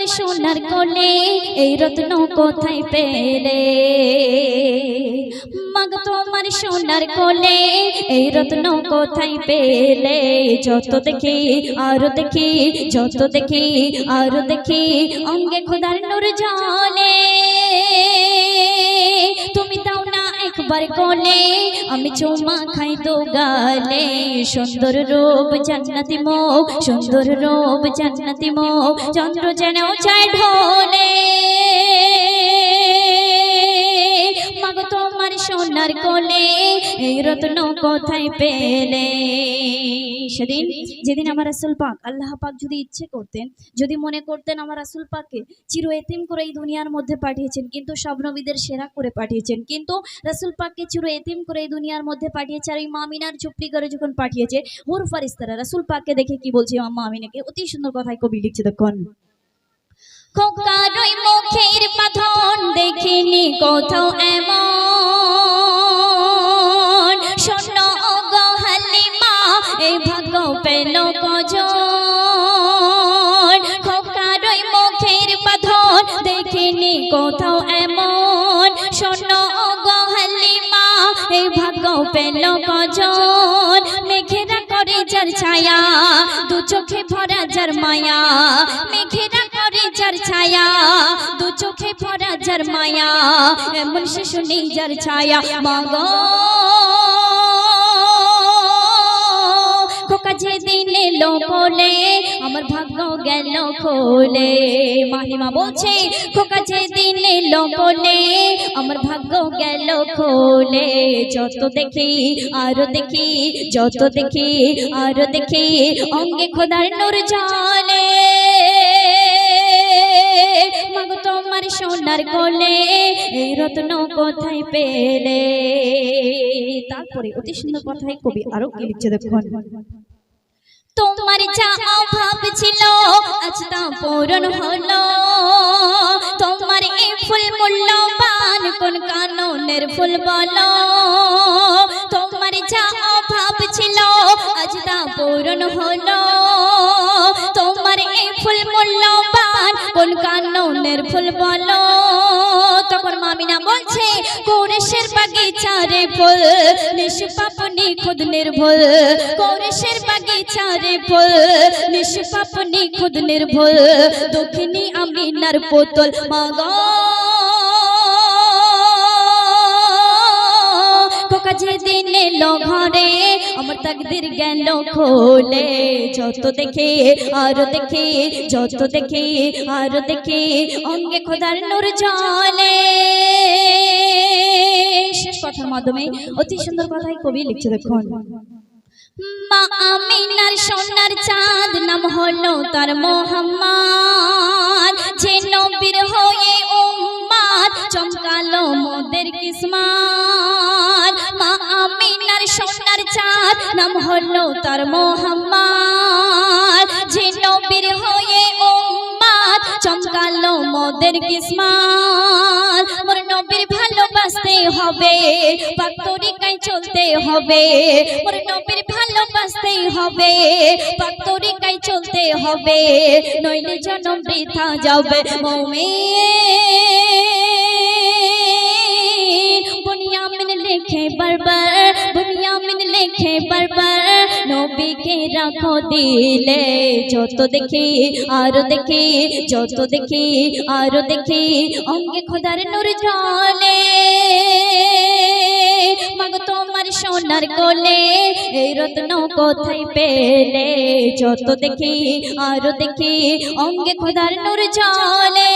সোনার কোলে এই রত্ন কোথায় পেলে মাগো তোমার সোনার কোলে এই রত্ন কোথায় পেলে যত দেখি আর দেখি যত দেখি আর দেখি অঙ্গে খোদার নূর জ্বলে তুমি দাও না একবার কোলে আমি চুমা খাই তো গালে সুন্দর রূপ জান্নাতি মুখ সুন্দর রূপ জান্নাতি মুখ চন্দ্র যেন চায় ঢোলে মাগো তোমার সোনার কোলে এই রত্ন কোথায় পেলে সেদিন যেদিন আমার রাসূল পাক আল্লাহ পাক যদি ইচ্ছে করতেন যদি মনে করতেন আমার রাসূল পাককে চির এতিম করে এই দুনিয়ার মধ্যে পাঠিয়েছেন কিন্তু সব নবীদের সেরা করে পাঠিয়েছেন কিন্তু রাসূল পাককে চির এতিম করে এই দুনিয়ার মধ্যে পাঠিয়েছে আর এই মা আমিনার ঝুপড়ি করে যখন পাঠিয়েছে হুর ফারিস্তারা রাসূল পাককে দেখে কি বলছে মা আমিনাকে অতি সুন্দর কথায় কবি লিখছে দেখুন খোকার ওই মুখের পাথর দেখিনি কোথাও এমন শোনো গো হালিমা এই ভাগ্য পেল কজন খোকার ওই মুখের পাথর দেখিনি কোথাও এমন শোনো গো হালিমা এই ভাগ্য পেল কজন মেঘেরা করে যার ছায়া দু চোখে ভরা যার মায়া মেঘেরা করে যার ছায়া দু চোখে ভরা যার মায়া এমন শিশু নেই যার ছায়া মাগো খোকা যেদিন এলো কোলে আমার ভাগ্য গেল খোলে মাহিমা বলছে খোকা যেদিন এলো কোলে আমার ভাগ্য গেল খোলে যত দেখি আর দেখি যত দেখি আর দেখি অঙ্গে খোদার নূর জ্বলে মাগো তোমার সোনার কোলে এই রত্ন কোথায় পেলে তারপরে অতি সুন্দর কথায় কবি আরো কি লিখছে দেখুন তোমার যা অভাব ছিল আজ তা পূরণ হলো তোমার এই ফুল মূল্যবান কোন কাননের ফুল বলো তোমার যা অভাব ছিল আজ তা পূরণ হলো তোমার এই ফুল মূল্যবান কোন কাননের ফুল বলো তখন মামিনা বলছে কোরেশের বাগিচারে ফুল নিষ্পাপ নিখুদ নির্ভুল কোরেশের বাগিচারে ফুল নিষ্পাপ নিখুদ নির্ভুল দক্ষিণী আমিনার পুতুল মাগো খোকা যেদিন এলো ঘরে আমার তাকদীর গেল খোলে যত দেখি আর দেখি যত দেখি আর দেখি অঙ্গে খোদার নূর জ্বলে শেষ কথার মাধ্যমে অতি সুন্দর কথাই কবি লিখছে দেখুন মা আমিনার সোনার চাঁদ নাম হলো তার মোহাম্মদ যে নবীর হয়ে উম্মত চমকালো মোদের কিসমত মা আমিনার সোনার চাঁদ নাম হলো তার মোহাম্মদ যে নবীর হয়ে উম্মত চমকালো মোদের কিসমত মোর নবীর ভালোবাসতে হবে পাক তরিকায় চলতে হবে মোর নবীর ভালোবাসতে হবে পাক তরিকায় চলতে হবে নইলে জন্ম বৃথা যাবে মুমিন বুনিয়ামিন লিখে বারবার বুনিয়ামিন লিখে বারবার নবীকে রাখো দিলে যত দেখি আর দেখি যত দেখি আর দেখি অঙ্গে খোদার নূর জ্বলে মাগো তোমার সোনার কোলে এই রত্ন কোথায় পেলে যত দেখি আর দেখি অঙ্গে খোদার নূর জ্বলে